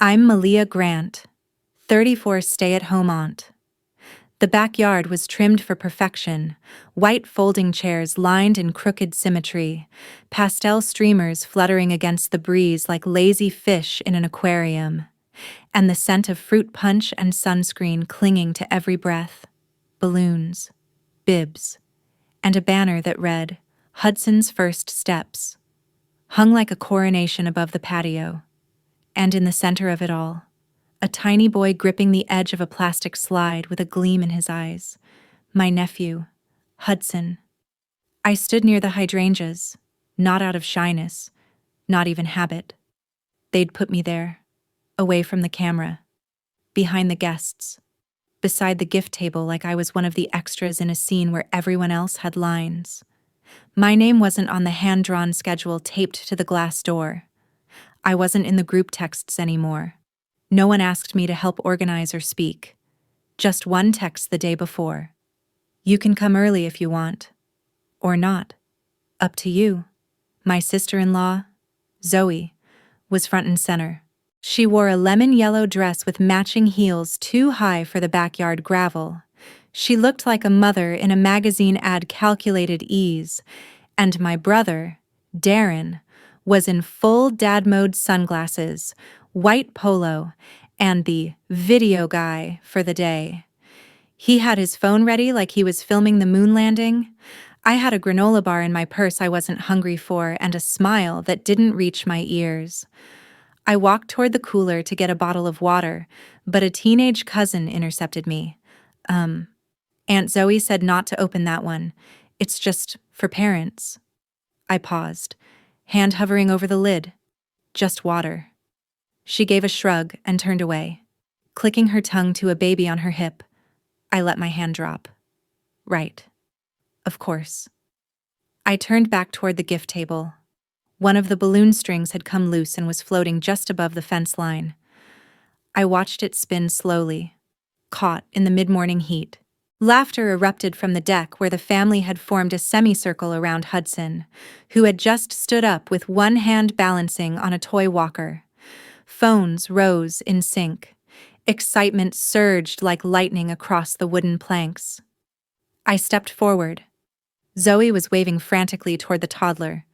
I'm Malia Grant, 34 stay-at-home aunt. The backyard was trimmed for perfection, white folding chairs lined in crooked symmetry, pastel streamers fluttering against the breeze like lazy fish in an aquarium, and the scent of fruit punch and sunscreen clinging to every breath. Balloons, bibs, and a banner that read, "Hudson's First Steps," hung like a coronation above the patio. And in the center of it all, a tiny boy gripping the edge of a plastic slide with a gleam in his eyes. My nephew, Hudson. I stood near the hydrangeas, not out of shyness, not even habit. They'd put me there, away from the camera, behind the guests, beside the gift table like I was one of the extras in a scene where everyone else had lines. My name wasn't on the hand-drawn schedule taped to the glass door. I wasn't in the group texts anymore. No one asked me to help organize or speak. Just one text the day before. You can come early if you want. Or not. Up to you. My sister-in-law, Zoe, was front and center. She wore a lemon-yellow dress with matching heels too high for the backyard gravel. She looked like a mother in a magazine ad calculated ease. And my brother, Darren, was in full dad mode sunglasses, white polo, and the video guy for the day. He had his phone ready like he was filming the moon landing. I had a granola bar in my purse I wasn't hungry for and a smile that didn't reach my ears. I walked toward the cooler to get a bottle of water, but a teenage cousin intercepted me. Aunt Zoe said not to open that one. It's just for parents. I paused, hand hovering over the lid. Just water. She gave a shrug and turned away, clicking her tongue to a baby on her hip. I let my hand drop. Right. Of course. I turned back toward the gift table. One of the balloon strings had come loose and was floating just above the fence line. I watched it spin slowly, caught in the mid-morning heat. Laughter erupted from the deck where the family had formed a semicircle around Hudson, who had just stood up with one hand balancing on a toy walker. Phones rose in sync. Excitement surged like lightning across the wooden planks. I stepped forward. Zoe was waving frantically toward the toddler.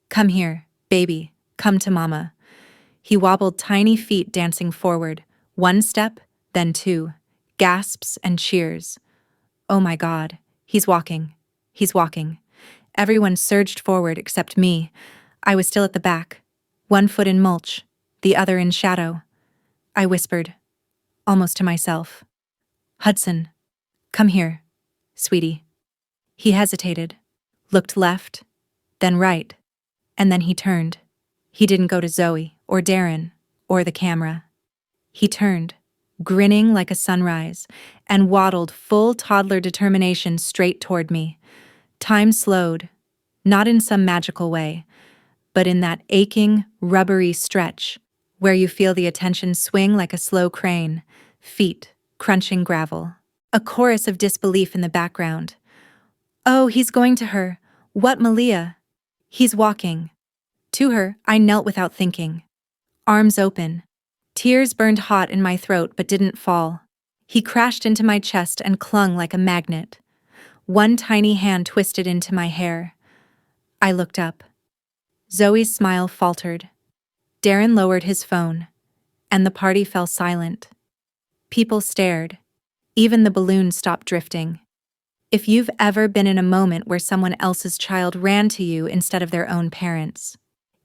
Come here, baby. Come to mama. He wobbled tiny feet dancing forward. One step, then two. Gasps and cheers. Oh my God, he's walking. He's walking. Everyone surged forward except me. I was still at the back. One foot in mulch, the other in shadow. I whispered, almost to myself. Hudson, come here, sweetie. He hesitated, looked left, then right, and then he turned. He didn't go to Zoe or Darren or the camera. He turned, grinning like a sunrise, and waddled full toddler determination straight toward me. Time slowed, not in some magical way, but in that aching, rubbery stretch where you feel the attention swing like a slow crane, feet crunching gravel. A chorus of disbelief in the background. Oh, he's going to her. What, Malia? He's walking. To her, I knelt without thinking. Arms open. Tears burned hot in my throat but didn't fall. He crashed into my chest and clung like a magnet. One tiny hand twisted into my hair. I looked up. Zoe's smile faltered. Darren lowered his phone, and the party fell silent. People stared. Even the balloon stopped drifting. If you've ever been in a moment where someone else's child ran to you instead of their own parents,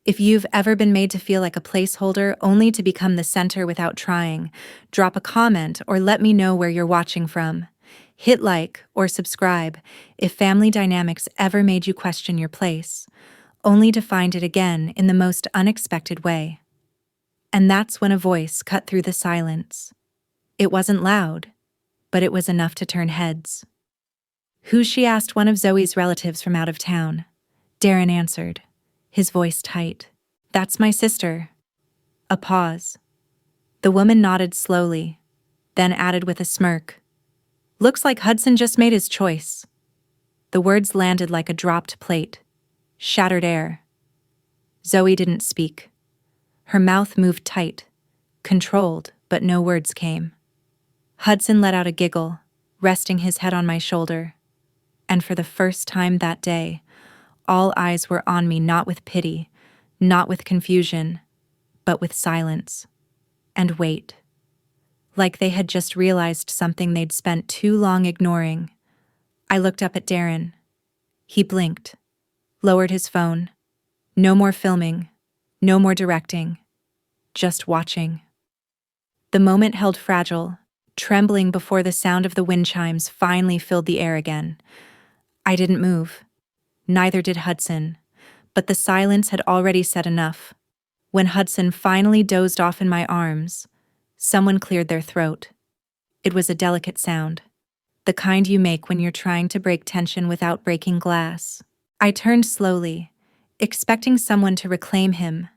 if you've ever been made to feel like a placeholder only to become the center without trying, drop a comment or let me know where you're watching from. Hit like or subscribe if family dynamics ever made you question your place, only to find it again in the most unexpected way. And that's when a voice cut through the silence. It wasn't loud, but it was enough to turn heads. Who? She asked one of Zoe's relatives from out of town. Darren answered, his voice tight. That's my sister. A pause. The woman nodded slowly, then added with a smirk. Looks like Hudson just made his choice. The words landed like a dropped plate. Shattered air. Zoe didn't speak. Her mouth moved tight, controlled, but no words came. Hudson let out a giggle, resting his head on my shoulder. And for the first time that day, all eyes were on me, not with pity, not with confusion, but with silence and weight. Like they had just realized something they'd spent too long ignoring. I looked up at Darren. He blinked, lowered his phone. No more filming, no more directing, just watching. The moment held fragile, trembling before the sound of the wind chimes finally filled the air again. I didn't move. Neither did Hudson, but the silence had already said enough. When Hudson finally dozed off in my arms, someone cleared their throat. It was a delicate sound, the kind you make when you're trying to break tension without breaking glass. I turned slowly, expecting someone to reclaim him,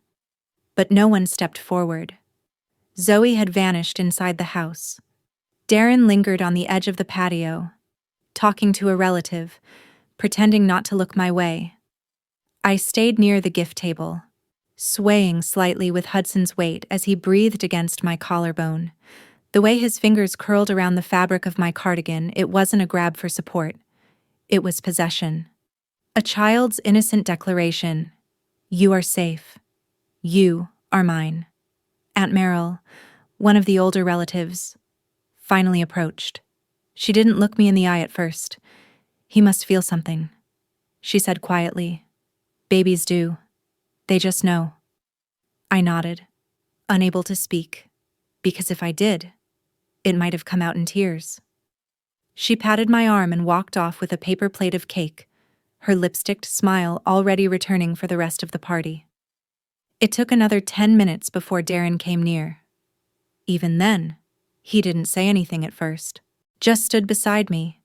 but no one stepped forward. Zoe had vanished inside the house. Darren lingered on the edge of the patio, talking to a relative, pretending not to look my way. I stayed near the gift table, swaying slightly with Hudson's weight as he breathed against my collarbone. The way his fingers curled around the fabric of my cardigan, it wasn't a grab for support. It was possession. A child's innocent declaration. You are safe. You are mine. Aunt Merrill, one of the older relatives, finally approached. She didn't look me in the eye at first. He must feel something, she said quietly. Babies do. They just know. I nodded, unable to speak, because if I did, it might have come out in tears. She patted my arm and walked off with a paper plate of cake, her lipsticked smile already returning for the rest of the party. It took another 10 minutes before Darren came near. Even then, he didn't say anything at first, just stood beside me,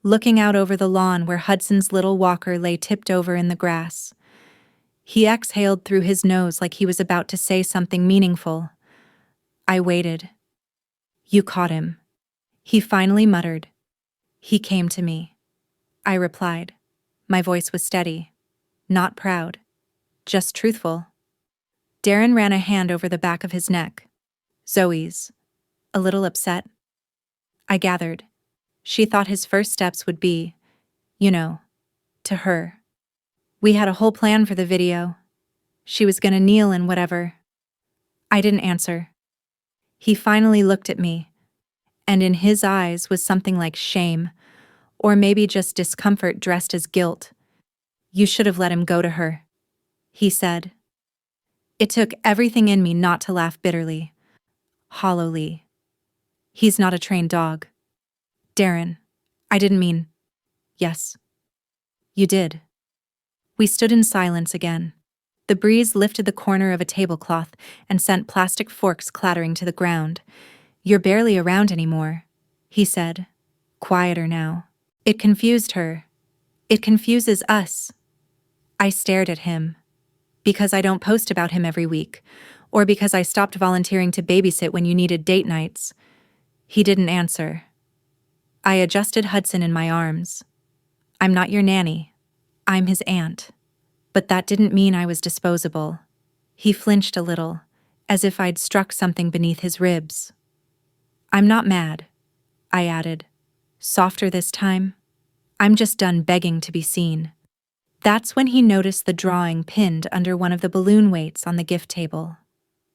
looking out over the lawn where Hudson's little walker lay tipped over in the grass. He exhaled through his nose like he was about to say something meaningful. I waited. You caught him, he finally muttered. He came to me. I replied. My voice was steady, not proud, just truthful. Darren ran a hand over the back of his neck. Zoe's. A little upset. I gathered. She thought his first steps would be, to her. We had a whole plan for the video. She was gonna kneel and whatever. I didn't answer. He finally looked at me, and in his eyes was something like shame, or maybe just discomfort dressed as guilt. You should have let him go to her, he said. It took everything in me not to laugh bitterly, hollowly. He's not a trained dog. Darren, I didn't mean. Yes. You did. We stood in silence again. The breeze lifted the corner of a tablecloth and sent plastic forks clattering to the ground. You're barely around anymore, he said, quieter now. It confused her. It confuses us. I stared at him. Because I don't post about him every week, or because I stopped volunteering to babysit when you needed date nights. He didn't answer. I adjusted Hudson in my arms. I'm not your nanny. I'm his aunt. But that didn't mean I was disposable. He flinched a little, as if I'd struck something beneath his ribs. I'm not mad, I added, softer this time. I'm just done begging to be seen. That's when he noticed the drawing pinned under one of the balloon weights on the gift table.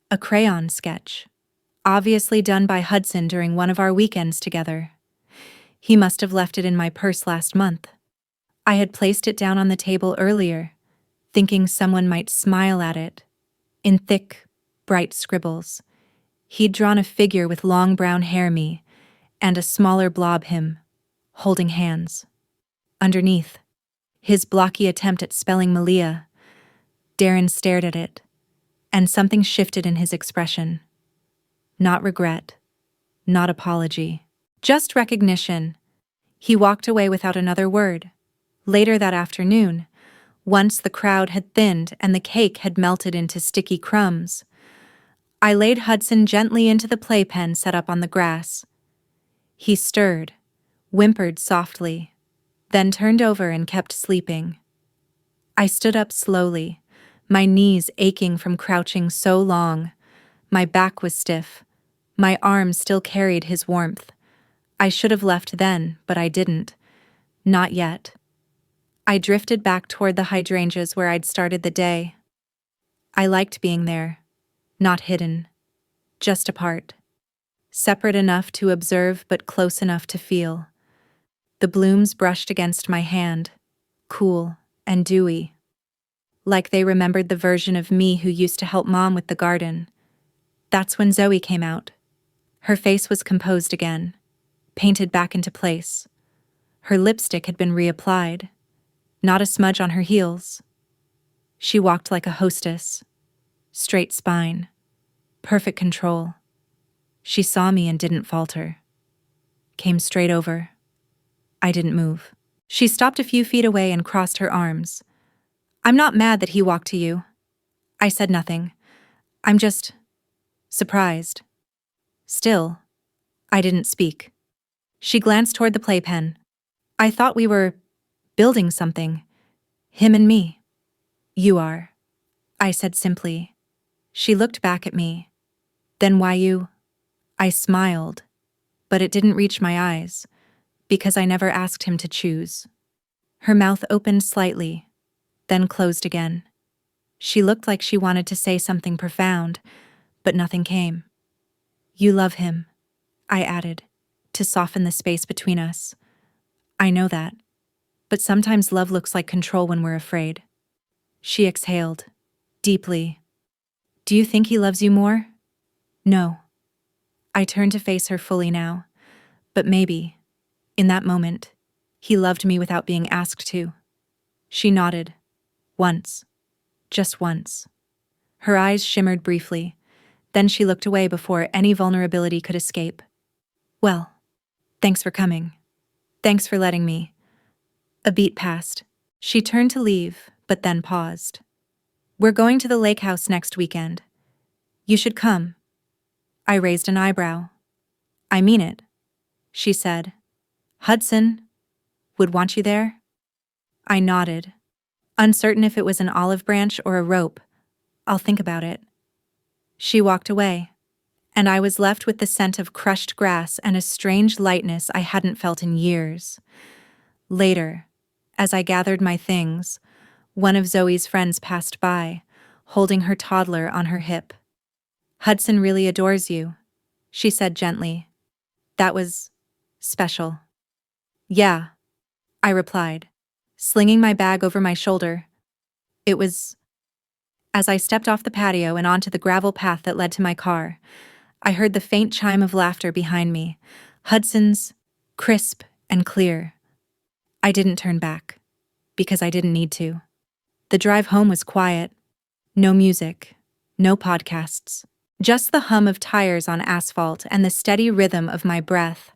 A crayon sketch, obviously done by Hudson during one of our weekends together. He must have left it in my purse last month. I had placed it down on the table earlier, thinking someone might smile at it. In thick, bright scribbles, he'd drawn a figure with long brown hair me, and a smaller blob him, holding hands. Underneath, his blocky attempt at spelling Malia. Darren stared at it, and something shifted in his expression. Not regret, not apology, just recognition. He walked away without another word. Later that afternoon, once the crowd had thinned and the cake had melted into sticky crumbs, I laid Hudson gently into the playpen set up on the grass. He stirred, whimpered softly, then turned over and kept sleeping. I stood up slowly, my knees aching from crouching so long, My back was stiff. My arms still carried his warmth. I should have left then, but I didn't. Not yet. I drifted back toward the hydrangeas where I'd started the day. I liked being there. Not hidden. Just apart. Separate enough to observe but close enough to feel. The blooms brushed against my hand, cool and dewy. Like they remembered the version of me who used to help Mom with the garden. That's when Zoe came out. Her face was composed again, painted back into place. Her lipstick had been reapplied. Not a smudge on her heels. She walked like a hostess. Straight spine. Perfect control. She saw me and didn't falter. Came straight over. I didn't move. She stopped a few feet away and crossed her arms. I'm not mad that he walked to you. I said nothing. I'm just surprised. Still, I didn't speak. She glanced toward the playpen. I thought we were building something. Him and me. You are, I said simply. She looked back at me. Then why you? I smiled, but it didn't reach my eyes, because I never asked him to choose. Her mouth opened slightly, then closed again. She looked like she wanted to say something profound, but nothing came. You love him, I added, to soften the space between us. I know that, but sometimes love looks like control when we're afraid. She exhaled, deeply. Do you think he loves you more? No. I turned to face her fully now, but maybe, in that moment, he loved me without being asked to. She nodded. Once. Just once. Her eyes shimmered briefly, then she looked away before any vulnerability could escape. Well, thanks for coming. Thanks for letting me. A beat passed. She turned to leave, but then paused. We're going to the lake house next weekend. You should come. I raised an eyebrow. I mean it, she said. Hudson would want you there? I nodded, uncertain if it was an olive branch or a rope. I'll think about it. She walked away, and I was left with the scent of crushed grass and a strange lightness I hadn't felt in years. Later, as I gathered my things, one of Zoe's friends passed by, holding her toddler on her hip. Hudson really adores you, she said gently. That was special. Yeah, I replied, slinging my bag over my shoulder. It was. As I stepped off the patio and onto the gravel path that led to my car, I heard the faint chime of laughter behind me, Hudson's, crisp and clear. I didn't turn back, because I didn't need to. The drive home was quiet. No music, no podcasts. Just the hum of tires on asphalt and the steady rhythm of my breath,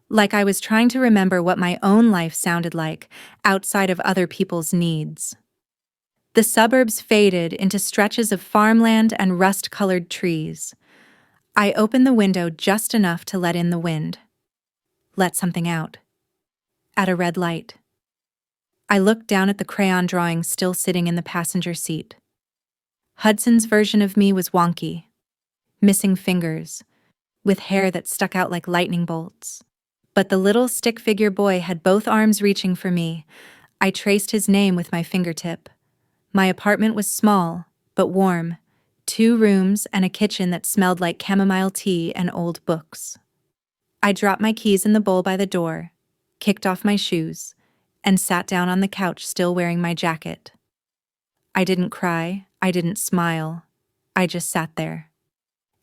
like I was trying to remember what my own life sounded like outside of other people's needs. The suburbs faded into stretches of farmland and rust-colored trees. I opened the window just enough to let in the wind. Let something out. At a red light. I looked down at the crayon drawing still sitting in the passenger seat. Hudson's version of me was wonky. Missing fingers, with hair that stuck out like lightning bolts. But the little stick figure boy had both arms reaching for me. I traced his name with my fingertip. My apartment was small, but warm. 2 rooms and a kitchen that smelled like chamomile tea and old books. I dropped my keys in the bowl by the door, kicked off my shoes, and sat down on the couch still wearing my jacket. I didn't cry, I didn't smile. I just sat there.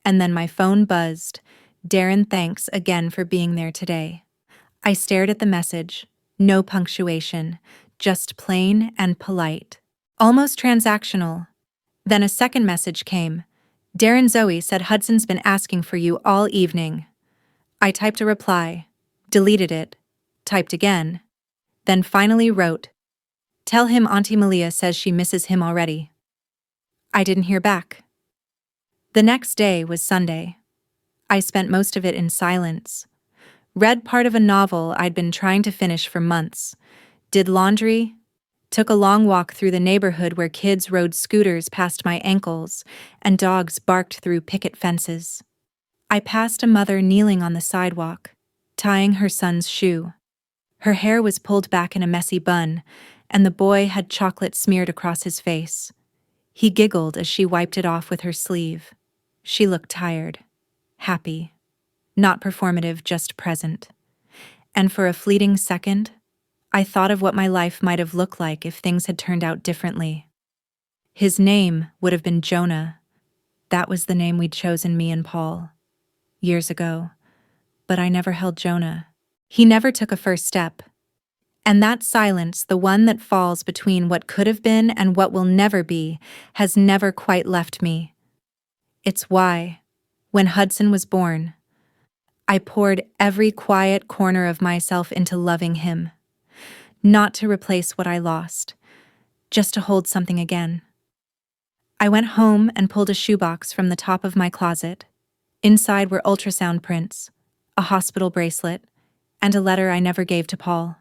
And then my phone buzzed. Darren, thanks again for being there today. I stared at the message. No punctuation, just plain and polite. Almost transactional. Then a second message came. Darren, Zoe said Hudson's been asking for you all evening. I typed a reply, deleted it, typed again, then finally wrote, Tell him Auntie Malia says she misses him already. I didn't hear back. The next day was Sunday. I spent most of it in silence. Read part of a novel I'd been trying to finish for months. Did laundry. took a long walk through the neighborhood where kids rode scooters past my ankles and dogs barked through picket fences. I passed a mother kneeling on the sidewalk, tying her son's shoe. Her hair was pulled back in a messy bun, and the boy had chocolate smeared across his face. He giggled as she wiped it off with her sleeve. She looked tired, happy, not performative, just present. And for a fleeting second, I thought of what my life might have looked like if things had turned out differently. His name would have been Jonah. That was the name we'd chosen, me and Paul, years ago. But I never held Jonah. He never took a first step. And that silence, the one that falls between what could have been and what will never be, has never quite left me. It's why, when Hudson was born, I poured every quiet corner of myself into loving him. Not to replace what I lost, just to hold something again. I went home and pulled a shoebox from the top of my closet. Inside were ultrasound prints, a hospital bracelet, and a letter I never gave to Paul.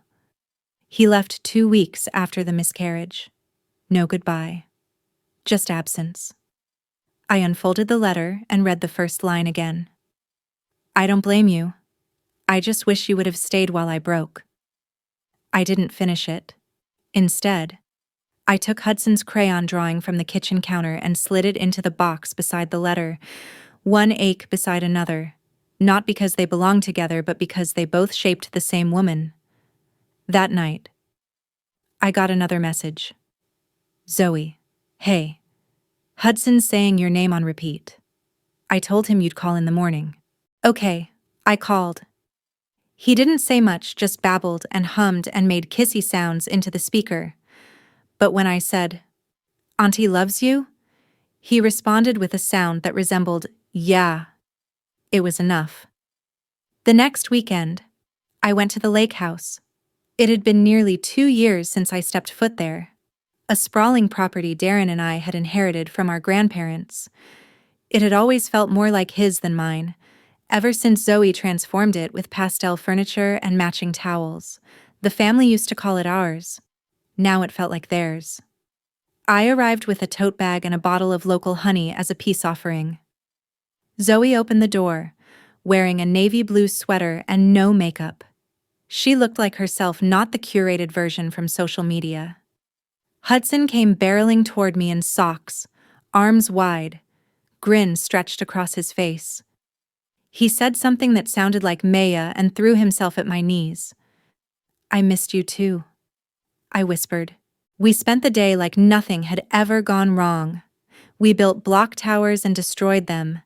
He left 2 weeks after the miscarriage. No goodbye. Just absence. I unfolded the letter and read the first line again. I don't blame you. I just wish you would have stayed while I broke. I didn't finish it. Instead, I took Hudson's crayon drawing from the kitchen counter and slid it into the box beside the letter, one ache beside another, not because they belonged together, but because they both shaped the same woman. That night, I got another message. Zoe, hey. Hudson's saying your name on repeat. I told him you'd call in the morning. Okay, I called. He didn't say much, just babbled and hummed and made kissy sounds into the speaker. But when I said, Auntie loves you, he responded with a sound that resembled, yeah. It was enough. The next weekend, I went to the lake house. It had been nearly 2 years since I stepped foot there. A sprawling property Darren and I had inherited from our grandparents. It had always felt more like his than mine, ever since Zoe transformed it with pastel furniture and matching towels. The family used to call it ours. Now it felt like theirs. I arrived with a tote bag and a bottle of local honey as a peace offering. Zoe opened the door, wearing a navy blue sweater and no makeup. She looked like herself, not the curated version from social media. Hudson came barreling toward me in socks, arms wide, grin stretched across his face. He said something that sounded like Maya and threw himself at my knees. I missed you too, I whispered. We spent the day like nothing had ever gone wrong. We built block towers and destroyed them.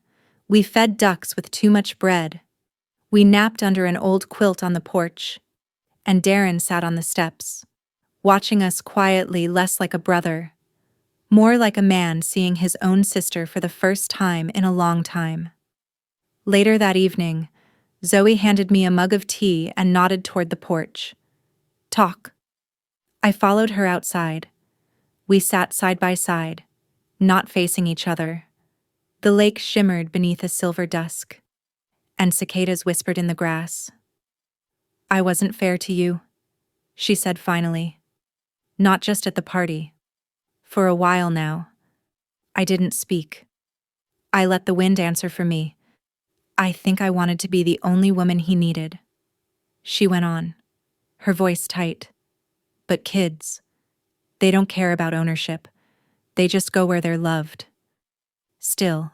We fed ducks with too much bread. We napped under an old quilt on the porch. And Darren sat on the steps, watching us quietly, less like a brother, more like a man seeing his own sister for the first time in a long time. Later that evening, Zoe handed me a mug of tea and nodded toward the porch. Talk. I followed her outside. We sat side by side, not facing each other. The lake shimmered beneath a silver dusk, and cicadas whispered in the grass. I wasn't fair to you, she said finally. Not just at the party. For a while now, I didn't speak. I let the wind answer for me. I think I wanted to be the only woman he needed. She went on, her voice tight. But kids, they don't care about ownership. They just go where they're loved. Still,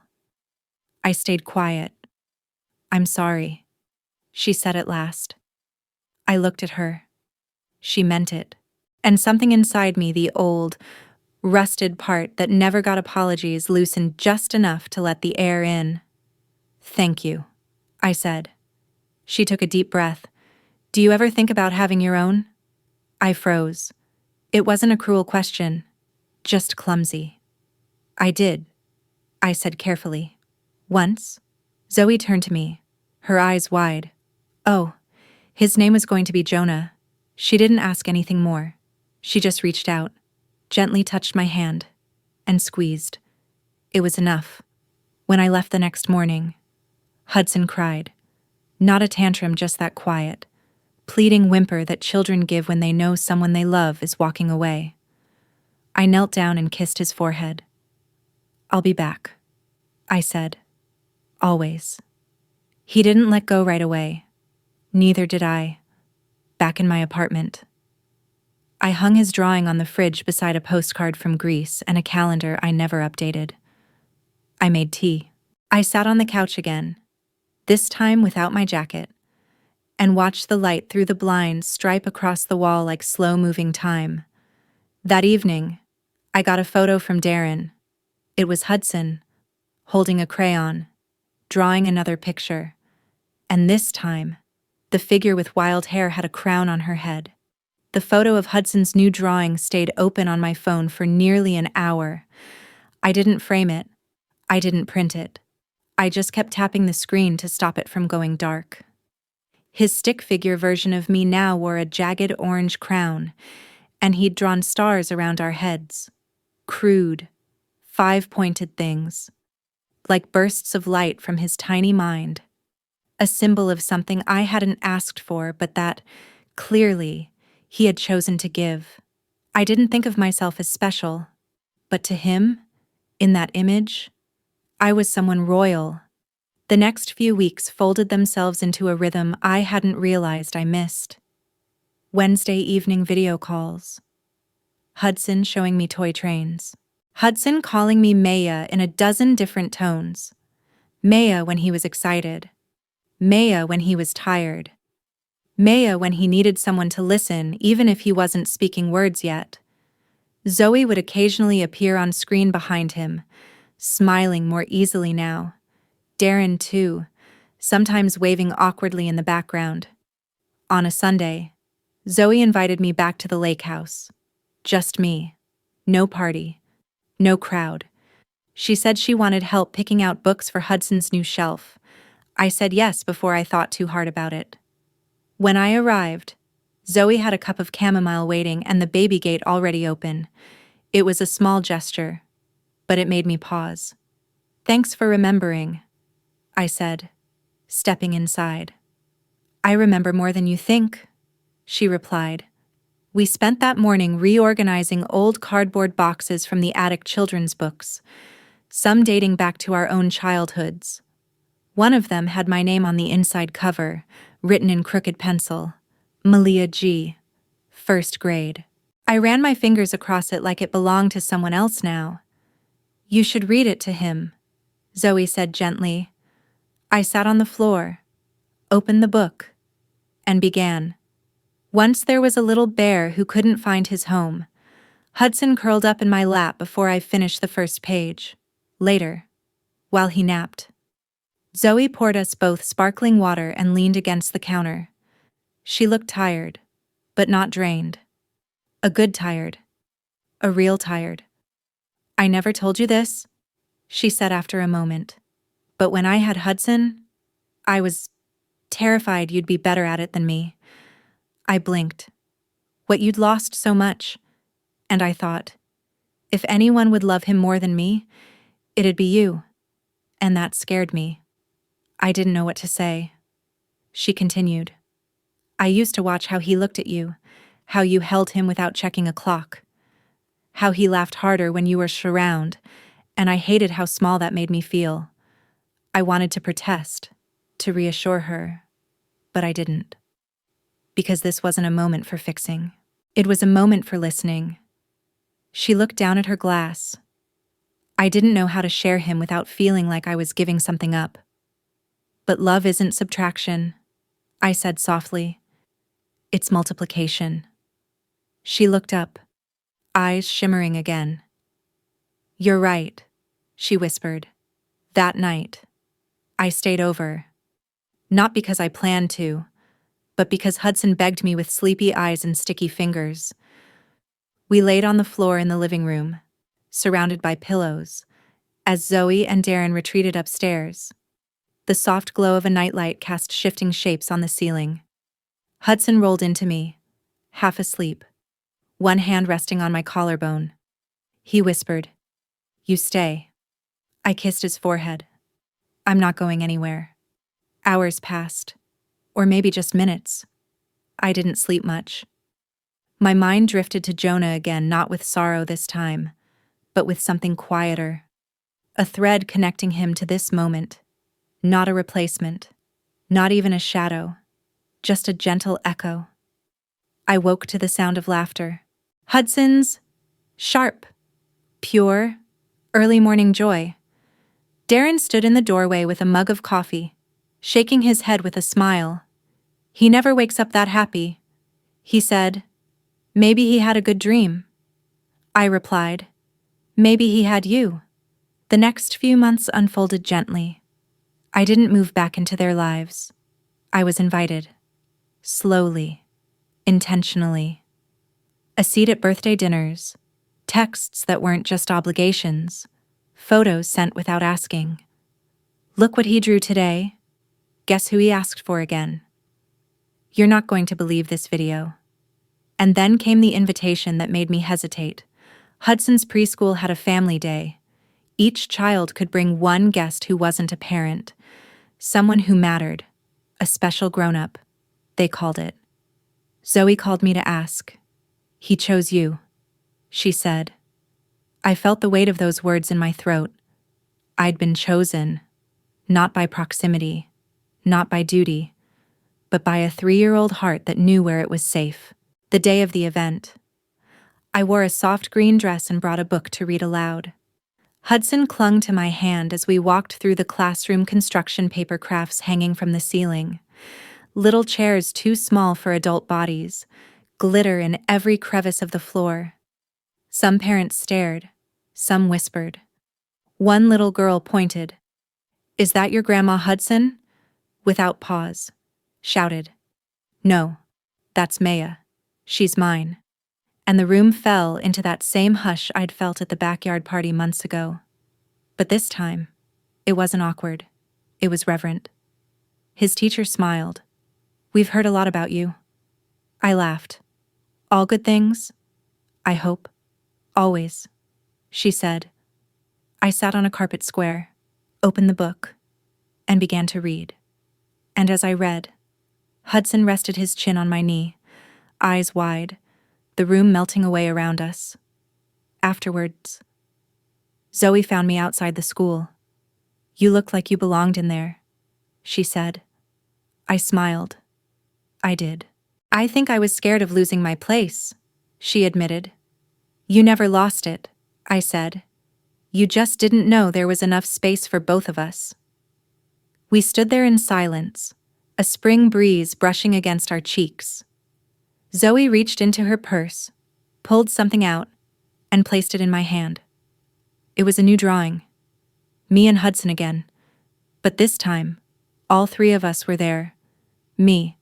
I stayed quiet. I'm sorry, she said at last. I looked at her. She meant it. And something inside me, the old, rusted part that never got apologies, loosened just enough to let the air in. Thank you, I said. She took a deep breath. Do you ever think about having your own? I froze. It wasn't a cruel question, just clumsy. I did, I said carefully. Once. Zoe turned to me, her eyes wide. Oh, his name was going to be Jonah. She didn't ask anything more. She just reached out, gently touched my hand, and squeezed. It was enough. When I left the next morning, Hudson cried. Not a tantrum, just that quiet, pleading whimper that children give when they know someone they love is walking away. I knelt down and kissed his forehead. "I'll be back," I said. "Always." He didn't let go right away. Neither did I. Back in my apartment, I hung his drawing on the fridge beside a postcard from Greece and a calendar I never updated. I made tea. I sat on the couch again, this time without my jacket, and watched the light through the blinds stripe across the wall like slow-moving time. That evening, I got a photo from Darren. It was Hudson, holding a crayon, drawing another picture. And this time, the figure with wild hair had a crown on her head. The photo of Hudson's new drawing stayed open on my phone for nearly an hour. I didn't frame it. I didn't print it. I just kept tapping the screen to stop it from going dark. His stick figure version of me now wore a jagged orange crown, and he'd drawn stars around our heads. Crude, five-pointed things, like bursts of light from his tiny mind. A symbol of something I hadn't asked for, but that, clearly, he had chosen to give. I didn't think of myself as special, but to him, in that image, I was someone royal. The next few weeks folded themselves into a rhythm I hadn't realized I missed. Wednesday evening video calls. Hudson showing me toy trains. Hudson calling me Maya in a dozen different tones. Maya when he was excited. Maya when he was tired. Maya when he needed someone to listen even if he wasn't speaking words yet. Zoe would occasionally appear on screen behind him, smiling more easily now. Darren, too, sometimes waving awkwardly in the background. On a Sunday, Zoe invited me back to the lake house. Just me. No party. No crowd. She said she wanted help picking out books for Hudson's new shelf. I said yes before I thought too hard about it. When I arrived, Zoe had a cup of chamomile waiting and the baby gate already open. It was a small gesture, but it made me pause. "Thanks for remembering," I said, stepping inside. "I remember more than you think," she replied. We spent that morning reorganizing old cardboard boxes from the attic children's books, some dating back to our own childhoods. One of them had my name on the inside cover, written in crooked pencil, Malia G., first grade. I ran my fingers across it like it belonged to someone else now. "You should read it to him," Zoe said gently. I sat on the floor, opened the book, and began. Once there was a little bear who couldn't find his home. Hudson curled up in my lap before I finished the first page. Later, while he napped, Zoe poured us both sparkling water and leaned against the counter. She looked tired, but not drained. A good tired. A real tired. "I never told you this," she said after a moment. "But when I had Hudson, I was terrified you'd be better at it than me." I blinked. What you'd lost so much. And I thought, if anyone would love him more than me, it'd be you. And that scared me. I didn't know what to say. She continued. "I used to watch how he looked at you, how you held him without checking a clock, how he laughed harder when you were around, and I hated how small that made me feel. I wanted to protest, to reassure her, but I didn't. Because this wasn't a moment for fixing. It was a moment for listening." She looked down at her glass. I didn't know how to share him without feeling like I was giving something up. "But love isn't subtraction," I said softly. "It's multiplication." She looked up, eyes shimmering again. "You're right," she whispered. That night, I stayed over. Not because I planned to, but because Hudson begged me with sleepy eyes and sticky fingers. We laid on the floor in the living room, surrounded by pillows, as Zoe and Darren retreated upstairs. The soft glow of a nightlight cast shifting shapes on the ceiling. Hudson rolled into me, half asleep, one hand resting on my collarbone. He whispered, "You stay." I kissed his forehead. "I'm not going anywhere." Hours passed, or maybe just minutes. I didn't sleep much. My mind drifted to Jonah again, not with sorrow this time, but with something quieter. A thread connecting him to this moment. Not a replacement. Not even a shadow. Just a gentle echo. I woke to the sound of laughter. Hudson's sharp, pure, early morning joy. Darren stood in the doorway with a mug of coffee, shaking his head with a smile. He never wakes up that happy, he said. Maybe he had a good dream. I replied, maybe he had you. The next few months unfolded gently. I didn't move back into their lives. I was invited. Slowly. Intentionally. A seat at birthday dinners. Texts that weren't just obligations. Photos sent without asking. Look what he drew today. Guess who he asked for again? You're not going to believe this video. And then came the invitation that made me hesitate. Hudson's preschool had a family day. Each child could bring one guest who wasn't a parent. Someone who mattered. A special grown-up, they called it. Zoe called me to ask. He chose you, she said. I felt the weight of those words in my throat. I'd been chosen, not by proximity, not by duty, but by a 3-year-old heart that knew where it was safe. The day of the event, I wore a soft green dress and brought a book to read aloud. Hudson clung to my hand as we walked through the classroom construction paper crafts hanging from the ceiling. Little chairs too small for adult bodies, glitter in every crevice of the floor. Some parents stared, some whispered. One little girl pointed. Is that your Grandma Hudson? Without pause. Shouted. No, that's Maya. She's mine. And the room fell into that same hush I'd felt at the backyard party months ago. But this time, it wasn't awkward. It was reverent. His teacher smiled. We've heard a lot about you. I laughed. All good things? I hope. Always, she said. I sat on a carpet square, opened the book, and began to read. And as I read, Hudson rested his chin on my knee, eyes wide, the room melting away around us. Afterwards, Zoe found me outside the school. You looked like you belonged in there, she said. I smiled. I did. I think I was scared of losing my place, she admitted. You never lost it, I said. You just didn't know there was enough space for both of us. We stood there in silence, a spring breeze brushing against our cheeks. Zoe reached into her purse, pulled something out, and placed it in my hand. It was a new drawing. Me and Hudson again. But this time, all 3 of us were there. Me,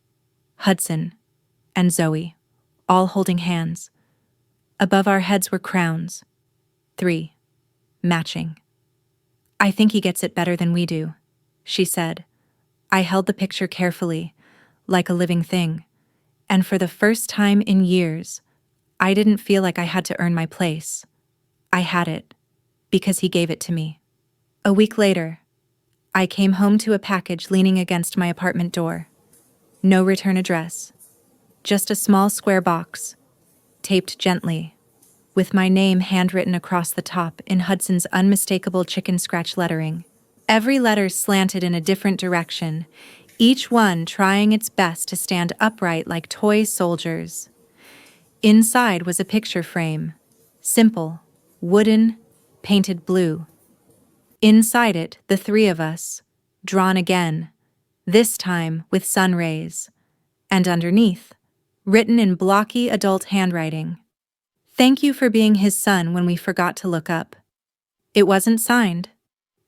Hudson, and Zoe, all holding hands. Above our heads were crowns. 3. Matching. I think he gets it better than we do, she said. I held the picture carefully, like a living thing. And for the first time in years, I didn't feel like I had to earn my place. I had it, because he gave it to me. A week later, I came home to a package leaning against my apartment door. No return address. Just a small square box, taped gently, with my name handwritten across the top in Hudson's unmistakable chicken scratch lettering. Every letter slanted in a different direction, each one trying its best to stand upright like toy soldiers. Inside was a picture frame, simple, wooden, painted blue. Inside it, the 3 of us, drawn again, this time with sun rays. And underneath, written in blocky adult handwriting, thank you for being his son when we forgot to look up. It wasn't signed,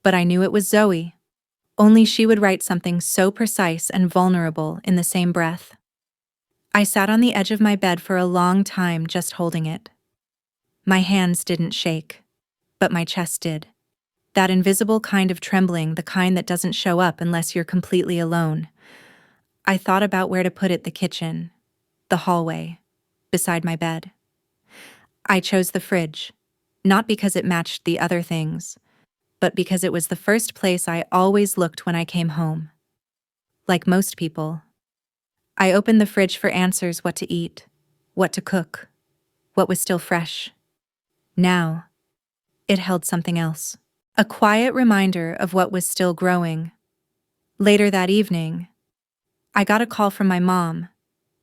but I knew it was Zoe. Only she would write something so precise and vulnerable in the same breath. I sat on the edge of my bed for a long time just holding it. My hands didn't shake, but my chest did. That invisible kind of trembling, the kind that doesn't show up unless you're completely alone. I thought about where to put it: the kitchen, the hallway, beside my bed. I chose the fridge, not because it matched the other things, but because it was the first place I always looked when I came home. Like most people, I opened the fridge for answers: what to eat, what to cook, what was still fresh. Now, it held something else. A quiet reminder of what was still growing. Later that evening, I got a call from my mom.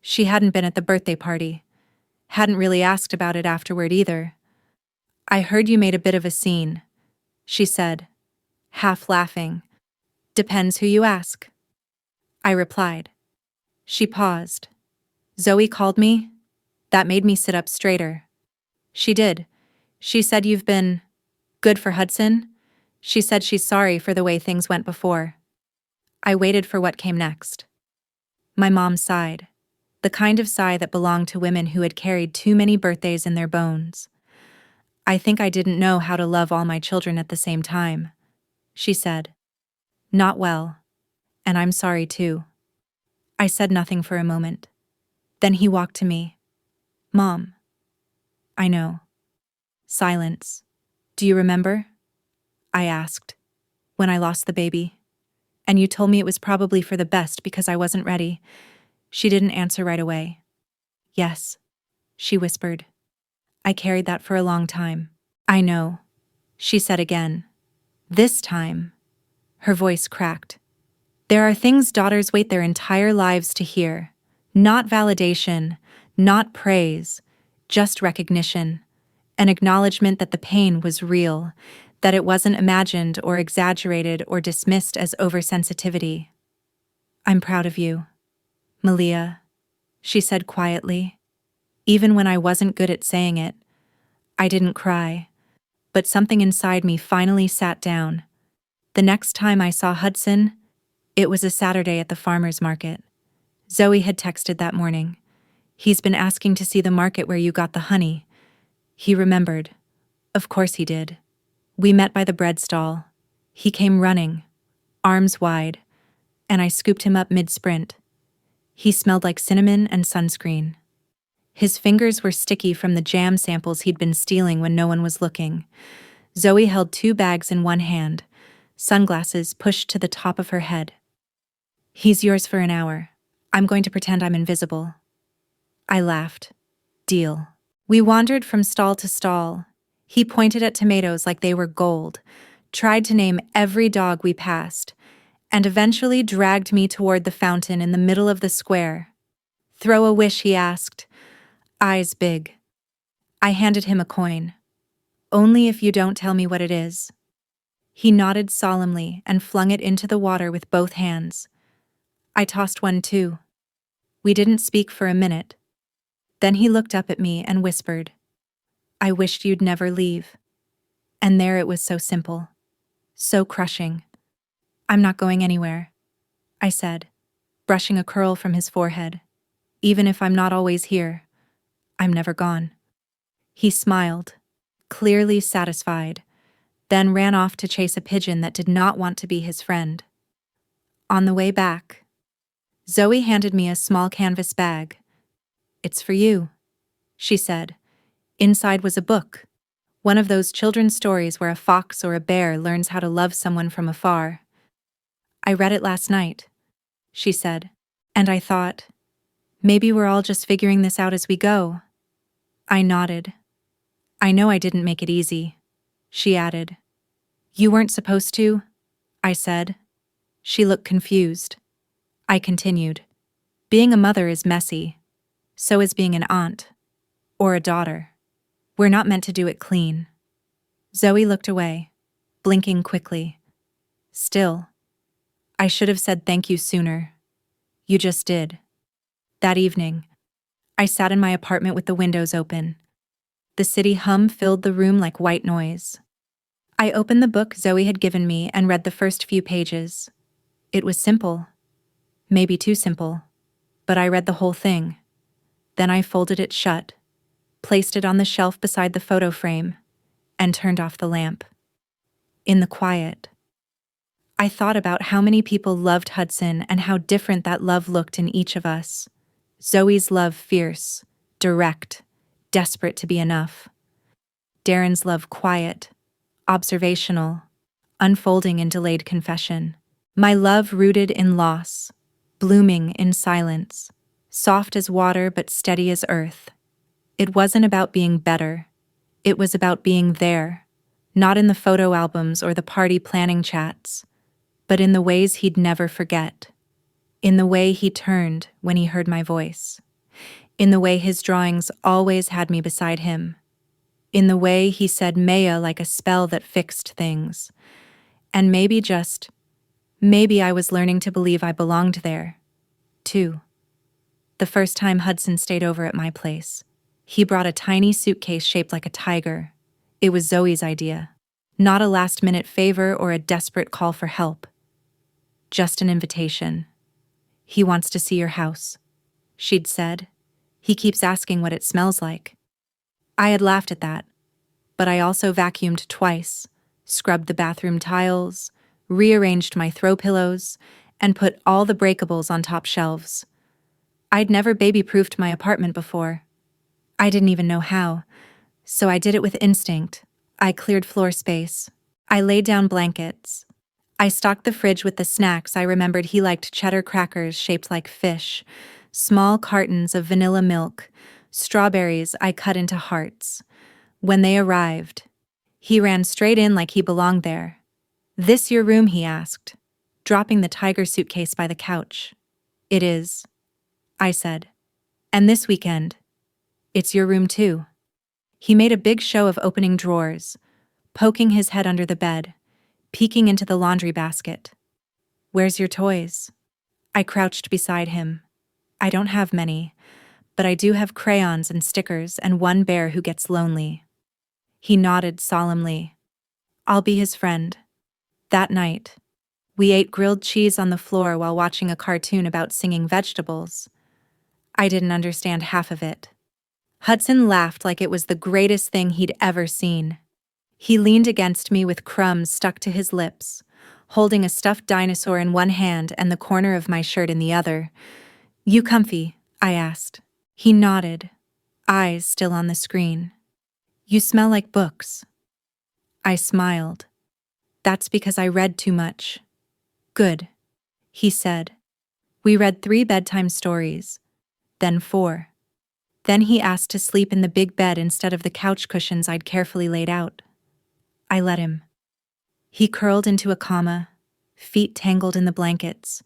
She hadn't been at the birthday party. Hadn't really asked about it afterward either. "I heard you made a bit of a scene," she said, half laughing. "Depends who you ask," I replied. She paused. "Zoe called me?" That made me sit up straighter. "She did. She said you've been good for Hudson?" She said she's sorry for the way things went before. I waited for what came next. My mom sighed. The kind of sigh that belonged to women who had carried too many birthdays in their bones. "I think I didn't know how to love all my children at the same time," she said. "Not well. And I'm sorry too." I said nothing for a moment. Then he walked to me. "Mom." "I know." Silence. "Do you remember?" I asked. "When I lost the baby? And you told me it was probably for the best because I wasn't ready." She didn't answer right away. "Yes," she whispered. "I carried that for a long time." "I know," she said again. This time, her voice cracked. "There are things daughters wait their entire lives to hear. Not validation, not praise, just recognition. An acknowledgement that the pain was real, that it wasn't imagined or exaggerated or dismissed as oversensitivity." "I'm proud of you, Malia," she said quietly. Even when I wasn't good at saying it, I didn't cry, but something inside me finally sat down. The next time I saw Hudson, it was a Saturday at the farmer's market. Zoe had texted that morning. "He's been asking to see the market where you got the honey." He remembered. Of course he did. We met by the bread stall. He came running, arms wide, and I scooped him up mid-sprint. He smelled like cinnamon and sunscreen. His fingers were sticky from the jam samples he'd been stealing when no one was looking. Zoe held 2 bags in one hand, sunglasses pushed to the top of her head. "He's yours for an hour. I'm going to pretend I'm invisible." I laughed. "Deal." We wandered from stall to stall. He pointed at tomatoes like they were gold, tried to name every dog we passed, and eventually dragged me toward the fountain in the middle of the square. "Throw a wish," he asked, eyes big. I handed him a coin. "Only if you don't tell me what it is." He nodded solemnly and flung it into the water with both hands. I tossed one too. We didn't speak for a minute. Then he looked up at me and whispered, "I wished you'd never leave." And there it was, so simple, so crushing. "I'm not going anywhere," I said, brushing a curl from his forehead. "Even if I'm not always here, I'm never gone." He smiled, clearly satisfied, then ran off to chase a pigeon that did not want to be his friend. On the way back, Zoe handed me a small canvas bag. "It's for you," she said. Inside was a book, one of those children's stories where a fox or a bear learns how to love someone from afar. "I read it last night," she said, "and I thought, maybe we're all just figuring this out as we go." I nodded. "I know I didn't make it easy," she added. "You weren't supposed to," I said. She looked confused. I continued. "Being a mother is messy. So is being an aunt. Or a daughter. We're not meant to do it clean." Zoe looked away, blinking quickly. "Still, I should have said thank you sooner. You just did." That evening, I sat in my apartment with the windows open. The city hum filled the room like white noise. I opened the book Zoe had given me and read the first few pages. It was simple. Maybe too simple. But I read the whole thing. Then I folded it shut, placed it on the shelf beside the photo frame, and turned off the lamp. In the quiet, I thought about how many people loved Hudson and how different that love looked in each of us. Zoe's love fierce, direct, desperate to be enough. Darren's love quiet, observational, unfolding in delayed confession. My love rooted in loss, blooming in silence, soft as water but steady as earth. It wasn't about being better. It was about being there, not in the photo albums or the party planning chats, but in the ways he'd never forget. In the way he turned when he heard my voice. In the way his drawings always had me beside him. In the way he said Maya like a spell that fixed things. And maybe I was learning to believe I belonged there, too. The first time Hudson stayed over at my place, he brought a tiny suitcase shaped like a tiger. It was Zoe's idea. Not a last-minute favor or a desperate call for help. Just an invitation. He wants to see your house, she'd said. He keeps asking what it smells like. I had laughed at that, but I also vacuumed twice, scrubbed the bathroom tiles, rearranged my throw pillows, and put all the breakables on top shelves. I'd never baby-proofed my apartment before. I didn't even know how, so I did it with instinct. I cleared floor space. I laid down blankets. I stocked the fridge with the snacks I remembered he liked: cheddar crackers shaped like fish, small cartons of vanilla milk, strawberries I cut into hearts. When they arrived, he ran straight in like he belonged there. "This your room?" he asked, dropping the tiger suitcase by the couch. "It is," I said. "And this weekend, it's your room too." He made a big show of opening drawers, poking his head under the bed, peeking into the laundry basket. "Where's your toys?" I crouched beside him. "I don't have many, but I do have crayons and stickers and one bear who gets lonely." He nodded solemnly. "I'll be his friend." That night, we ate grilled cheese on the floor while watching a cartoon about singing vegetables. I didn't understand half of it. Hudson laughed like it was the greatest thing he'd ever seen. He leaned against me with crumbs stuck to his lips, holding a stuffed dinosaur in one hand and the corner of my shirt in the other. "You comfy?" I asked. He nodded, eyes still on the screen. "You smell like books." I smiled. "That's because I read too much." "Good," he said. We read 3 bedtime stories, then 4. Then he asked to sleep in the big bed instead of the couch cushions I'd carefully laid out. I let him. He curled into a comma, feet tangled in the blankets,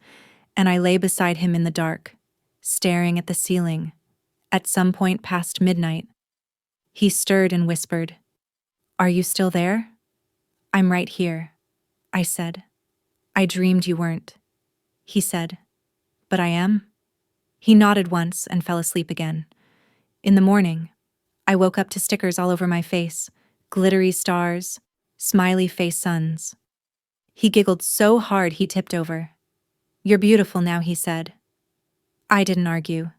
and I lay beside him in the dark, staring at the ceiling. At some point past midnight, he stirred and whispered, "Are you still there?" "I'm right here," I said. "I dreamed you weren't," he said. "But I am?" He nodded once and fell asleep again. In the morning, I woke up to stickers all over my face, glittery stars, smiley face suns. He giggled so hard he tipped over. "You're beautiful now," he said. I didn't argue.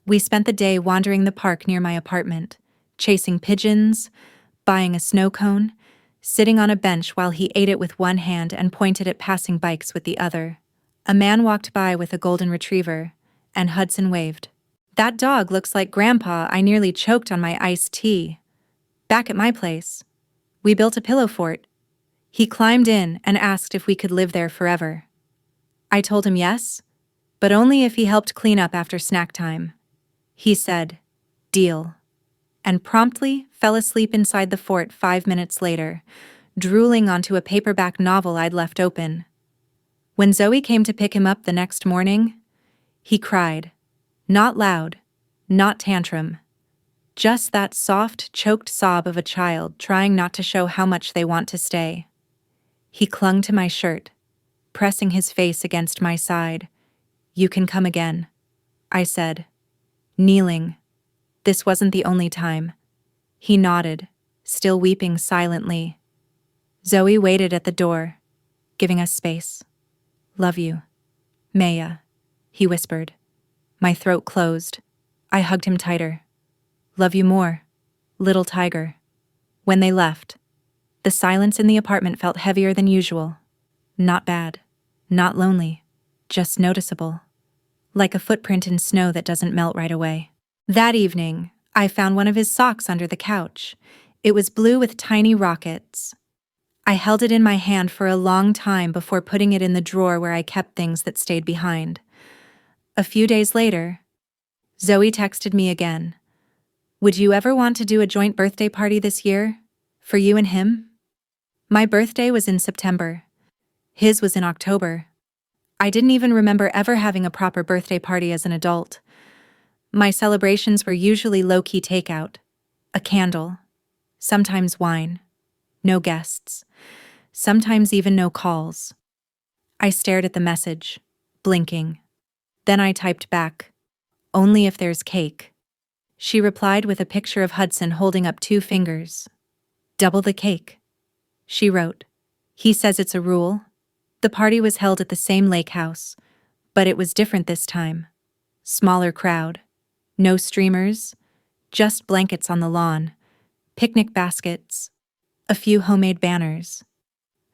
We spent the day wandering the park near my apartment, chasing pigeons, buying a snow cone, sitting on a bench while he ate it with one hand and pointed at passing bikes with the other. A man walked by with a golden retriever, and Hudson waved. "That dog looks like Grandpa. I nearly choked on my iced tea." Back at my place, we built a pillow fort. He climbed in and asked if we could live there forever. I told him yes, but only if he helped clean up after snack time. He said, "Deal," and promptly fell asleep inside the fort 5 minutes later, drooling onto a paperback novel I'd left open. When Zoe came to pick him up the next morning, he cried. Not loud, not tantrum. Just that soft, choked sob of a child trying not to show how much they want to stay. He clung to my shirt, pressing his face against my side. "You can come again," I said, kneeling. This wasn't the only time. He nodded, still weeping silently. Zoe waited at the door, giving us space. "Love you, Maya," he whispered. My throat closed. I hugged him tighter. "Love you more, little tiger." When they left, the silence in the apartment felt heavier than usual. Not bad, not lonely, just noticeable. Like a footprint in snow that doesn't melt right away. That evening, I found one of his socks under the couch. It was blue with tiny rockets. I held it in my hand for a long time before putting it in the drawer where I kept things that stayed behind. A few days later, Zoe texted me again. Would you ever want to do a joint birthday party this year? For you and him? My birthday was in September. His was in October. I didn't even remember ever having a proper birthday party as an adult. My celebrations were usually low-key takeout. A candle. Sometimes wine. No guests. Sometimes even no calls. I stared at the message, blinking. Then I typed back, "Only if there's cake." She replied with a picture of Hudson holding up 2 fingers. "Double the cake," she wrote. He says it's a rule. The party was held at the same lake house, but it was different this time. Smaller crowd. No streamers, just blankets on the lawn, picnic baskets, a few homemade banners.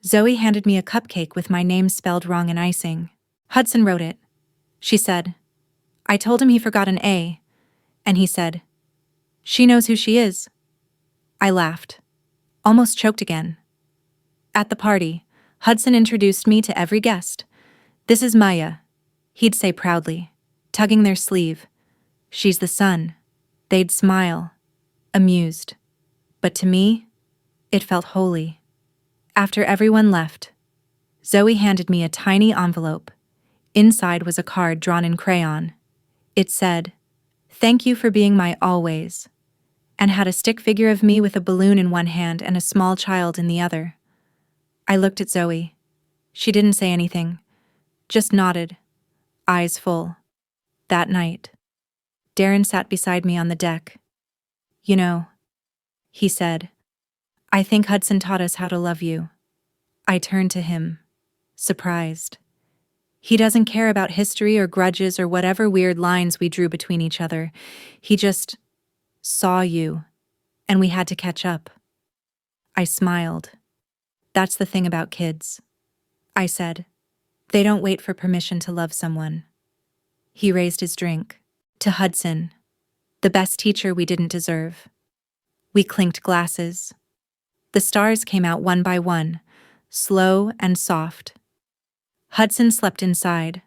Zoe handed me a cupcake with my name spelled wrong in icing. "Hudson wrote it," she said. I told him he forgot an A, and he said, "She knows who she is." I laughed, almost choked again. At the party, Hudson introduced me to every guest. "This is Maya," he'd say proudly, tugging their sleeve. "She's the sun." They'd smile, amused. But to me, it felt holy. After everyone left, Zoe handed me a tiny envelope. Inside was a card drawn in crayon. It said, "Thank you for being my always," and had a stick figure of me with a balloon in one hand and a small child in the other. I looked at Zoe. She didn't say anything, just nodded, eyes full. That night, Darren sat beside me on the deck. "You know," he said, "I think Hudson taught us how to love you." I turned to him, surprised. He doesn't care about history or grudges or whatever weird lines we drew between each other. He just saw you, and we had to catch up. I smiled. "That's the thing about kids," I said. "They don't wait for permission to love someone." He raised his drink. "To Hudson, the best teacher we didn't deserve." We clinked glasses. The stars came out one by one, slow and soft. Hudson slept inside,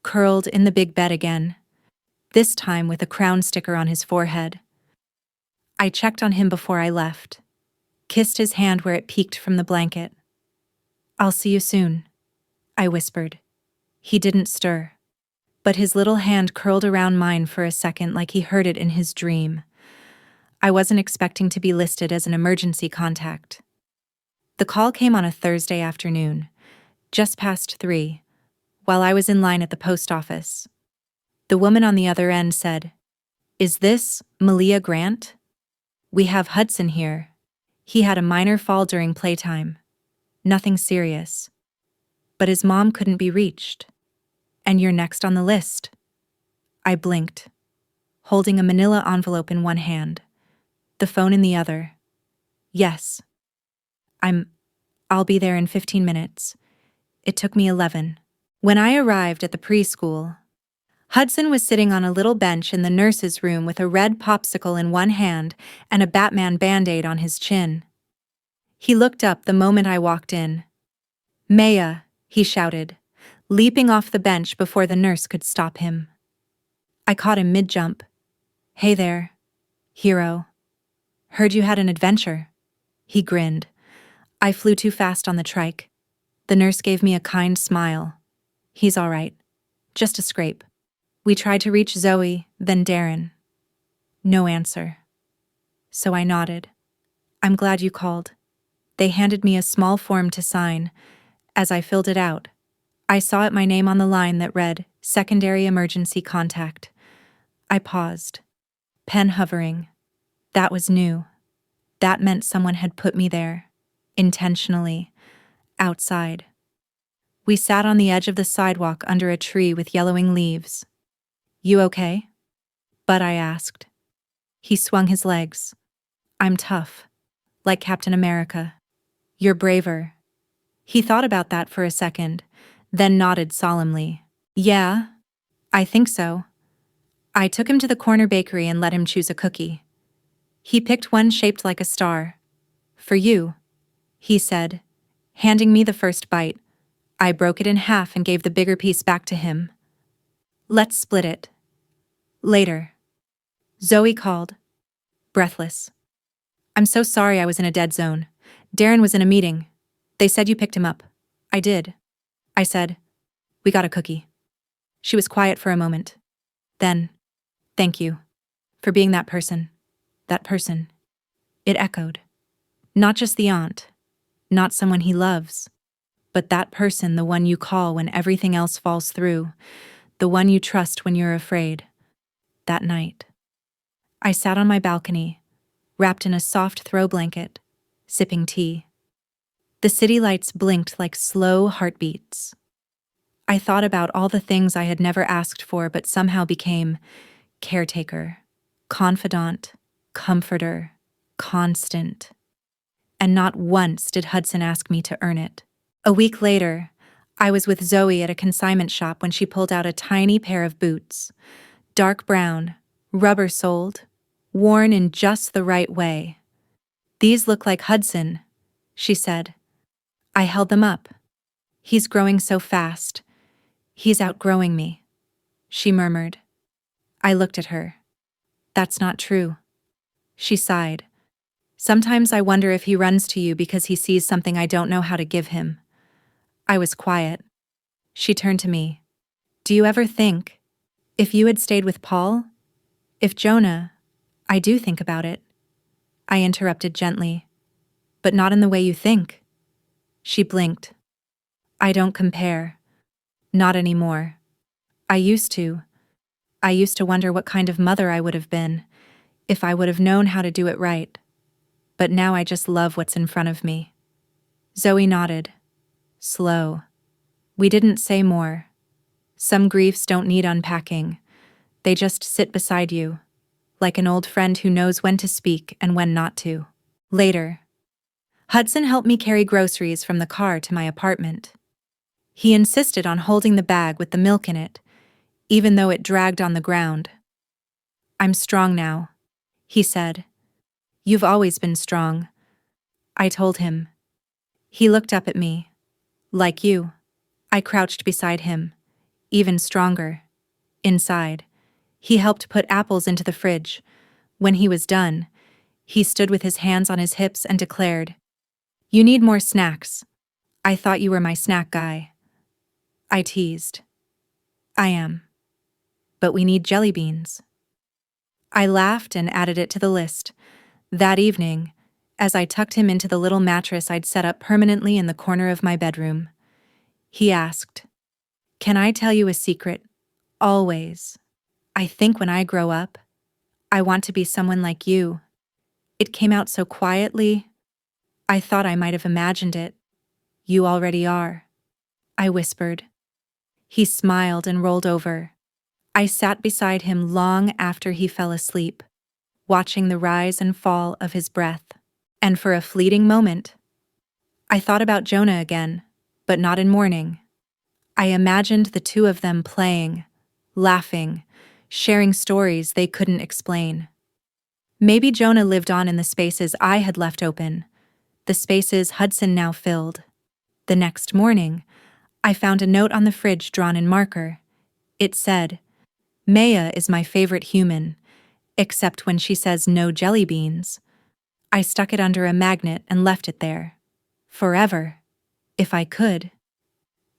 curled in the big bed again, this time with a crown sticker on his forehead. I checked on him before I left, kissed his hand where it peeked from the blanket. "I'll see you soon," I whispered. He didn't stir, but his little hand curled around mine for a second like he heard it in his dream. I wasn't expecting to be listed as an emergency contact. The call came on a Thursday afternoon, just past 3, while I was in line at the post office. The woman on the other end said, "Is this Malia Grant? We have Hudson here. He had a minor fall during playtime. Nothing serious. But his mom couldn't be reached. And you're next on the list." I blinked, holding a manila envelope in one hand, the phone in the other. "Yes. I'll be there in 15 minutes. It took me 11. When I arrived at the preschool, Hudson was sitting on a little bench in the nurse's room with a red popsicle in one hand and a Batman Band-Aid on his chin. He looked up the moment I walked in. "Maya," he shouted, leaping off the bench before the nurse could stop him. I caught him mid-jump. "Hey there, hero. Heard you had an adventure." He grinned. "I flew too fast on the trike." The nurse gave me a kind smile. "He's all right. Just a scrape." We tried to reach Zoe, then Darren. No answer. So I nodded. "I'm glad you called." They handed me a small form to sign. As I filled it out, I saw it my name on the line that read, "Secondary Emergency Contact." I paused, pen hovering. That was new. That meant someone had put me there, intentionally, outside. We sat on the edge of the sidewalk under a tree with yellowing leaves. "You okay?" But I asked. He swung his legs. "I'm tough, like Captain America." "You're braver." He thought about that for a second, then nodded solemnly. "Yeah, I think so." I took him to the corner bakery and let him choose a cookie. He picked one shaped like a star. "For you," he said, handing me the first bite. I broke it in half and gave the bigger piece back to him. "Let's split it." Later. Zoe called. breathless. I'm so sorry I was in a dead zone. Darren was in a meeting. They said you picked him up. I did. I said, we got a cookie. She was quiet for a moment. Then, thank you. For being that person. That person. It echoed. Not just the aunt. Not someone he loves. But that person, the one you call when everything else falls through. The one you trust when you're afraid. That night. I sat on my balcony, wrapped in a soft throw blanket, sipping tea. The city lights blinked like slow heartbeats. I thought about all the things I had never asked for but somehow became caretaker, confidant, comforter, constant. And not once did Hudson ask me to earn it. A week later, I was with Zoe at a consignment shop when she pulled out a tiny pair of boots, dark brown, rubber-soled, worn in just the right way. These look like Hudson, she said. I held them up. He's growing so fast. He's outgrowing me, she murmured. I looked at her. That's not true. She sighed. Sometimes I wonder if he runs to you because he sees something I don't know how to give him. I was quiet. She turned to me. Do you ever think, if you had stayed with Paul? If Jonah? I do think about it. I interrupted gently. But not in the way you think. She blinked. I don't compare. Not anymore. I used to. I used to wonder what kind of mother I would have been, if I would have known how to do it right. But now I just love what's in front of me. Zoe nodded. Slow. We didn't say more. Some griefs don't need unpacking. They just sit beside you, like an old friend who knows when to speak and when not to. Later, Hudson helped me carry groceries from the car to my apartment. He insisted on holding the bag with the milk in it, even though it dragged on the ground. I'm strong now, he said. You've always been strong, I told him. He looked up at me. Like you. I crouched beside him, even stronger. Inside, he helped put apples into the fridge. When he was done, he stood with his hands on his hips and declared, You need more snacks. I thought you were my snack guy. I teased. I am. But we need jelly beans. I laughed and added it to the list. That evening, as I tucked him into the little mattress I'd set up permanently in the corner of my bedroom, he asked, Can I tell you a secret? Always. I think when I grow up, I want to be someone like you. It came out so quietly. I thought I might have imagined it. You already are, I whispered. He smiled and rolled over. I sat beside him long after he fell asleep, watching the rise and fall of his breath. And for a fleeting moment, I thought about Jonah again, but not in mourning. I imagined the two of them playing, laughing, sharing stories they couldn't explain. Maybe Jonah lived on in the spaces I had left open, the spaces Hudson now filled. The next morning, I found a note on the fridge drawn in marker. It said, Maya is my favorite human, except when she says no jelly beans. I stuck it under a magnet and left it there. Forever, if I could.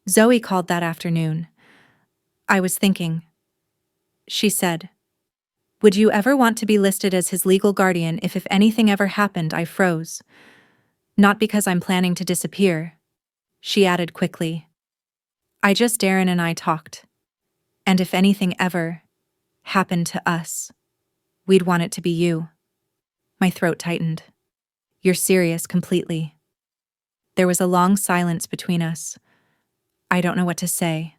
Zoe called that afternoon. I was thinking. She said, Would you ever want to be listed as his legal guardian if anything ever happened? I froze. Not because I'm planning to disappear, she added quickly. Darren and I talked. And if anything ever happened to us, we'd want it to be you. My throat tightened. You're serious completely. There was a long silence between us. I don't know what to say,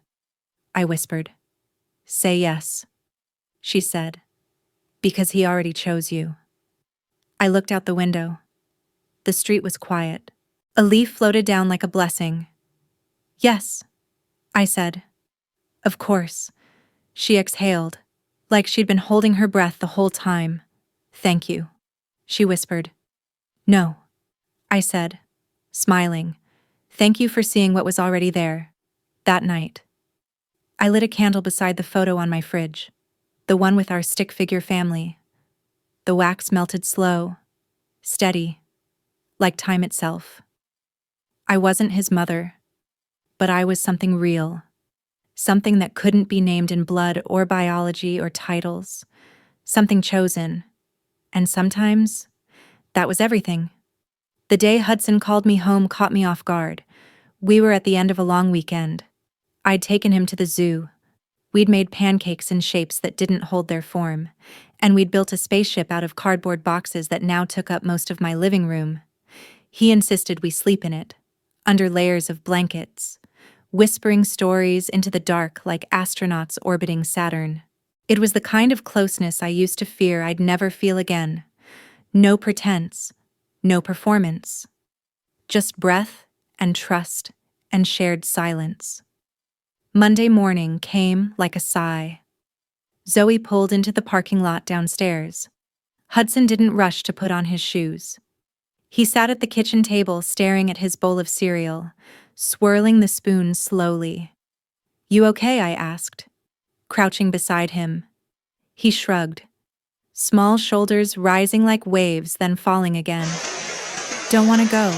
I whispered. Say yes, she said, because he already chose you. I looked out the window. The street was quiet. A leaf floated down like a blessing. Yes, I said. Of course. She exhaled, like she'd been holding her breath the whole time. Thank you, she whispered. No, I said, smiling. Thank you for seeing what was already there. That night. I lit a candle beside the photo on my fridge, the one with our stick figure family. The wax melted slow, steady, like time itself. I wasn't his mother, but I was something real, something that couldn't be named in blood or biology or titles, something chosen, and sometimes that was everything. The day Hudson called me home caught me off guard. We were at the end of a long weekend. I'd taken him to the zoo. We'd made pancakes in shapes that didn't hold their form, and we'd built a spaceship out of cardboard boxes that now took up most of my living room. He insisted we sleep in it, under layers of blankets, whispering stories into the dark like astronauts orbiting Saturn. It was the kind of closeness I used to fear I'd never feel again. No pretense, no performance. Just breath and trust and shared silence. Monday morning came like a sigh. Zoe pulled into the parking lot downstairs. Hudson didn't rush to put on his shoes. He sat at the kitchen table staring at his bowl of cereal, swirling the spoon slowly. "You okay?" I asked, crouching beside him. He shrugged, small shoulders rising like waves then falling again. "Don't want to go.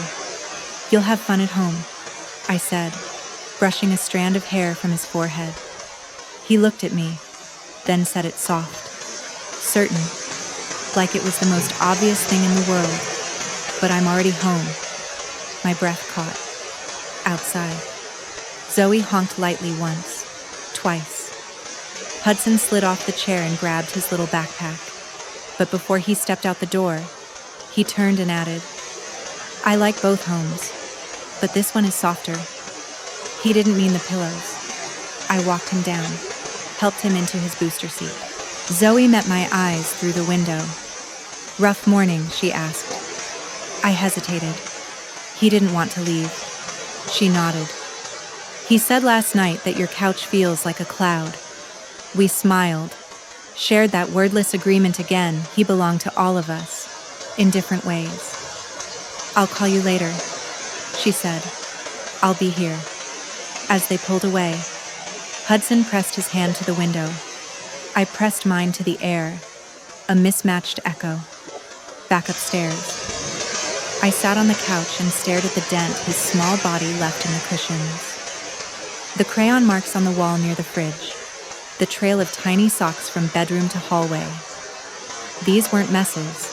You'll have fun at home," I said, brushing a strand of hair from his forehead. He looked at me, then said it soft, certain, like it was the most obvious thing in the world. "But I'm already home." My breath caught. Outside. Zoe honked lightly once, twice. Hudson slid off the chair and grabbed his little backpack. But before he stepped out the door, he turned and added, "I like both homes, but this one is softer." He didn't mean the pillows. I walked him down, helped him into his booster seat. Zoe met my eyes through the window. "Rough morning?" she asked. I hesitated. He didn't want to leave. She nodded. "He said last night that your couch feels like a cloud." We smiled, shared that wordless agreement again. He belonged to all of us, in different ways. "I'll call you later," she said. "I'll be here." As they pulled away, Hudson pressed his hand to the window. I pressed mine to the air, a mismatched echo. Back upstairs. I sat on the couch and stared at the dent his small body left in the cushions. The crayon marks on the wall near the fridge. The trail of tiny socks from bedroom to hallway. These weren't messes.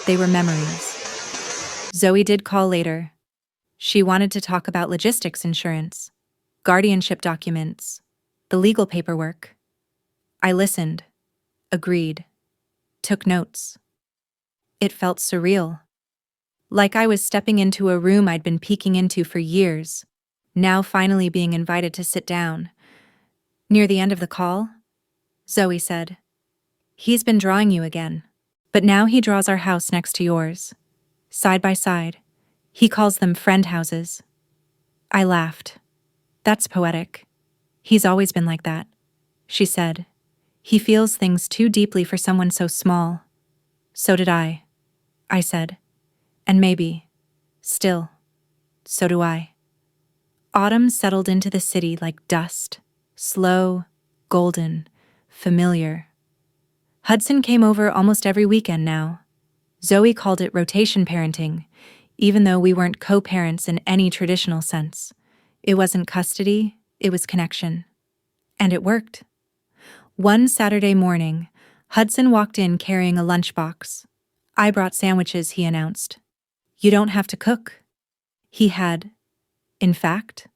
They were memories. Zoe did call later. She wanted to talk about logistics insurance, guardianship documents, the legal paperwork. I listened, agreed, took notes. It felt surreal. Like I was stepping into a room I'd been peeking into for years, now finally being invited to sit down. Near the end of the call, Zoe said, "He's been drawing you again, but now he draws our house next to yours, side by side. He calls them friend houses." I laughed. "That's poetic. He's always been like that," she said. "He feels things too deeply for someone so small." "So did I said. "And maybe, still, so do I." Autumn settled into the city like dust, slow, golden, familiar. Hudson came over almost every weekend now. Zoe called it rotation parenting, even though we weren't co-parents in any traditional sense. It wasn't custody, it was connection. And it worked. One Saturday morning, Hudson walked in carrying a lunchbox. "I brought sandwiches," he announced. "You don't have to cook." He had, in fact,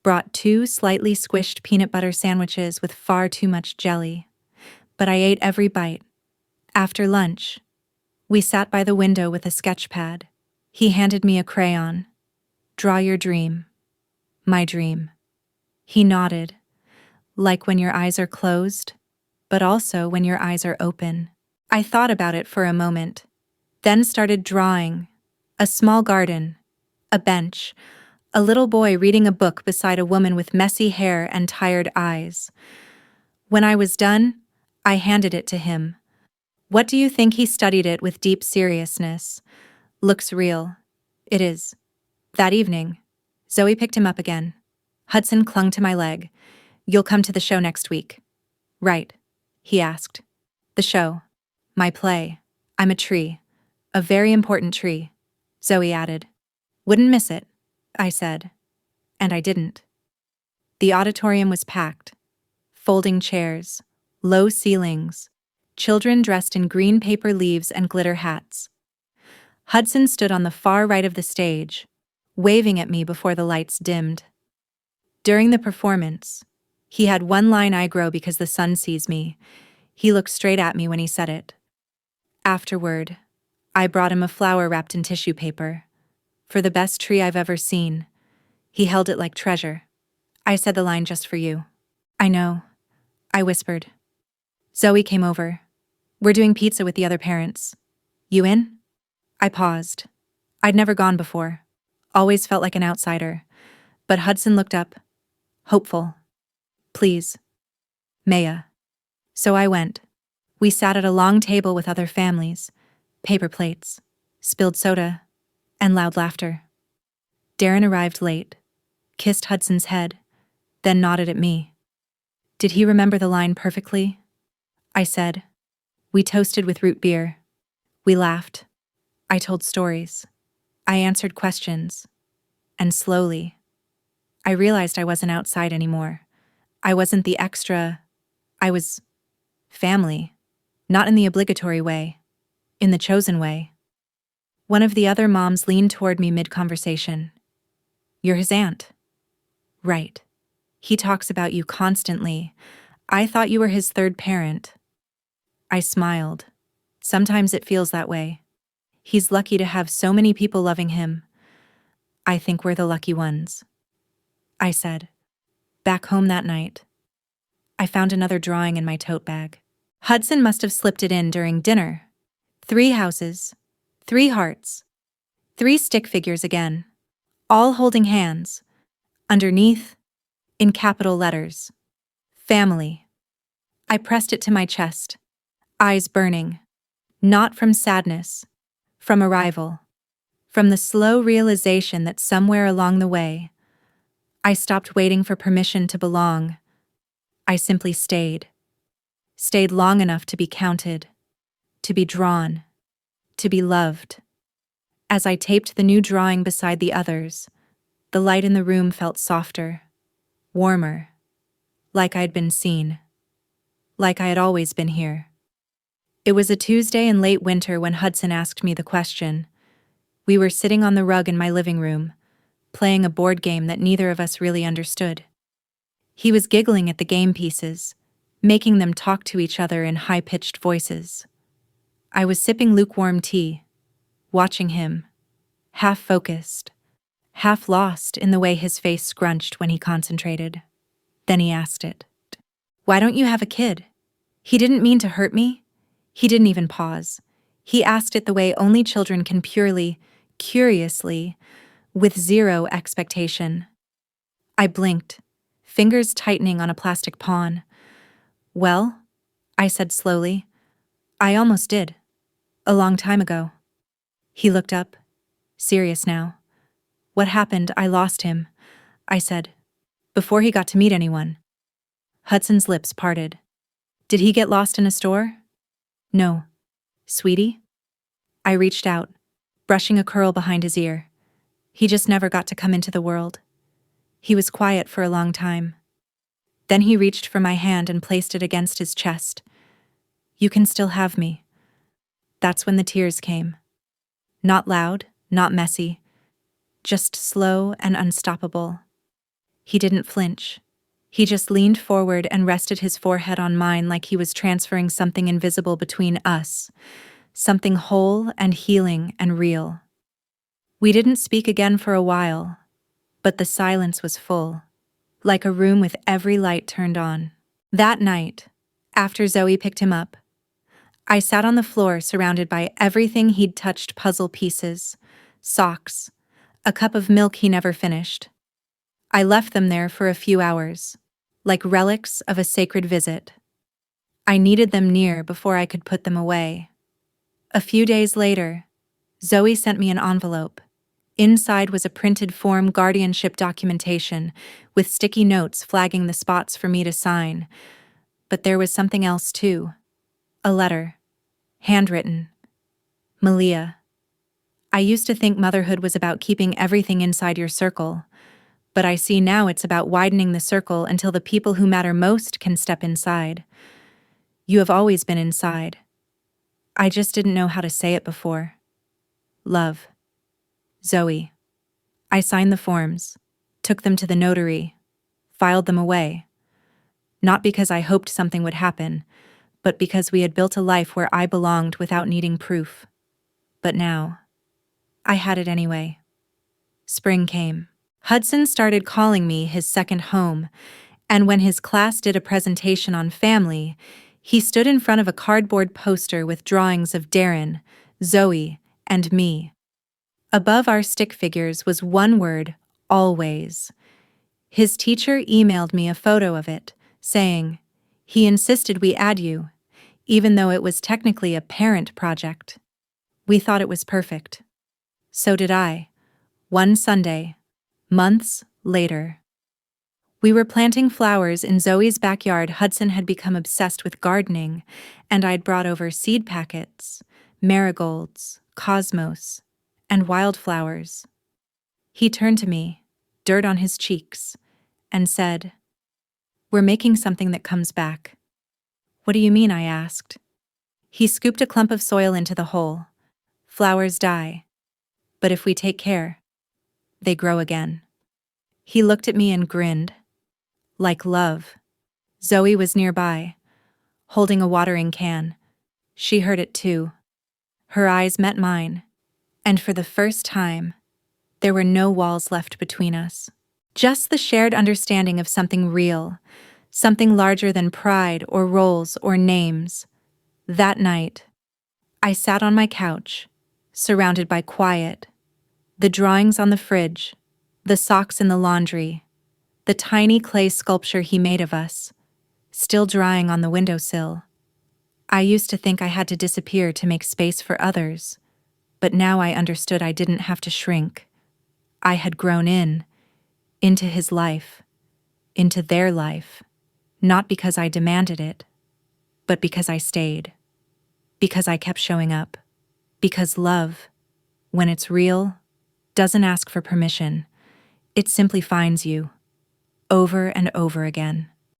brought 2 slightly squished peanut butter sandwiches with far too much jelly. But I ate every bite. After lunch, we sat by the window with a sketch pad. He handed me a crayon. "Draw your dream." My dream. He nodded, like when your eyes are closed, but also when your eyes are open. I thought about it for a moment, then started drawing. A small garden, a bench, a little boy reading a book beside a woman with messy hair and tired eyes. When I was done, I handed it to him. What do you think? He studied it with deep seriousness. "Looks real." "It is." That evening, Zoe picked him up again. Hudson clung to my leg. "You'll come to the show next week." "Right," he asked. "The show." "My play." I'm a tree. A very important tree, Zoe added. Wouldn't miss it, I said. And I didn't. The auditorium was packed. Folding chairs, low ceilings, children dressed in green paper leaves and glitter hats. Hudson stood on the far right of the stage, waving at me before the lights dimmed. During the performance, he had one line I grow because the sun sees me. He looked straight at me when he said it. Afterward, I brought him a flower wrapped in tissue paper. For the best tree I've ever seen. He held it like treasure. I said the line just for you. I know, I whispered. Zoe came over. We're doing pizza with the other parents. You in? I paused. I'd never gone before. Always felt like an outsider. But Hudson looked up. Hopeful. Please. Maya. So I went. We sat at a long table with other families. Paper plates. Spilled soda. And loud laughter. Darren arrived late. Kissed Hudson's head. Then nodded at me. Did he remember the line perfectly? I said. We toasted with root beer. We laughed. I told stories. I answered questions. And slowly, I realized I wasn't outside anymore. I wasn't the extra. I was family. Not in the obligatory way. In the chosen way. One of the other moms leaned toward me mid-conversation. You're his aunt. Right. He talks about you constantly. I thought you were his third parent. I smiled. Sometimes it feels that way. He's lucky to have so many people loving him. I think we're the lucky ones. I said. Back home that night, I found another drawing in my tote bag. Hudson must have slipped it in during dinner. 3 houses, 3 hearts, 3 stick figures again, all holding hands. Underneath, in capital letters, family. I pressed it to my chest, eyes burning. Not from sadness, from arrival, from the slow realization that somewhere along the way, I stopped waiting for permission to belong. I simply stayed. Stayed long enough to be counted, to be drawn, to be loved. As I taped the new drawing beside the others, the light in the room felt softer, warmer, like I'd been seen, like I had always been here. It was a Tuesday in late winter when Hudson asked me the question. We were sitting on the rug in my living room, playing a board game that neither of us really understood. He was giggling at the game pieces, making them talk to each other in high-pitched voices. I was sipping lukewarm tea, watching him, half-focused, half-lost in the way his face scrunched when he concentrated. Then he asked it. Why don't you have a kid? He didn't mean to hurt me. He didn't even pause. He asked it the way only children can purely, curiously, with zero expectation. I blinked, fingers tightening on a plastic pawn. Well, I said slowly, I almost did. A long time ago. He looked up, serious now. What happened? I lost him, I said. Before he got to meet anyone. Hudson's lips parted. Did he get lost in a store? No. Sweetie? I reached out, brushing a curl behind his ear. He just never got to come into the world. He was quiet for a long time. Then he reached for my hand and placed it against his chest. You can still have me. That's when the tears came. Not loud, not messy, just slow and unstoppable. He didn't flinch. He just leaned forward and rested his forehead on mine like he was transferring something invisible between us, something whole and healing and real. We didn't speak again for a while, but the silence was full, like a room with every light turned on. That night, after Zoe picked him up, I sat on the floor surrounded by everything he'd touched: puzzle pieces, socks, a cup of milk he never finished. I left them there for a few hours, like relics of a sacred visit. I needed them near before I could put them away. A few days later, Zoe sent me an envelope. Inside was a printed form guardianship documentation with sticky notes flagging the spots for me to sign. But there was something else too. A letter. Handwritten. Malia, I used to think motherhood was about keeping everything inside your circle, but I see now it's about widening the circle until the people who matter most can step inside. You have always been inside. I just didn't know how to say it before. Love. Zoe. I signed the forms, took them to the notary, filed them away. Not because I hoped something would happen, but because we had built a life where I belonged without needing proof. But now, I had it anyway. Spring came. Hudson started calling me his second home, and when his class did a presentation on family, he stood in front of a cardboard poster with drawings of Darren, Zoe, and me. Above our stick figures was one word, always. His teacher emailed me a photo of it, saying, he insisted we add you, even though it was technically a parent project. We thought it was perfect. So did I. One Sunday, months later. We were planting flowers in Zoe's backyard. Hudson had become obsessed with gardening, and I'd brought over seed packets, marigolds, cosmos, and wildflowers. He turned to me, dirt on his cheeks, and said, "We're making something that comes back." "What do you mean?" I asked. He scooped a clump of soil into the hole. "Flowers die, but if we take care, they grow again." He looked at me and grinned. Like love. Zoe was nearby, holding a watering can. She heard it too. Her eyes met mine, and for the first time, there were no walls left between us. Just the shared understanding of something real, something larger than pride or roles or names. That night, I sat on my couch, surrounded by quiet, the drawings on the fridge, the socks in the laundry, the tiny clay sculpture he made of us, still drying on the windowsill. I used to think I had to disappear to make space for others, but now I understood I didn't have to shrink. I had grown into his life, into their life, not because I demanded it, but because I stayed, because I kept showing up, because love, when it's real, doesn't ask for permission. It simply finds you, over and over again.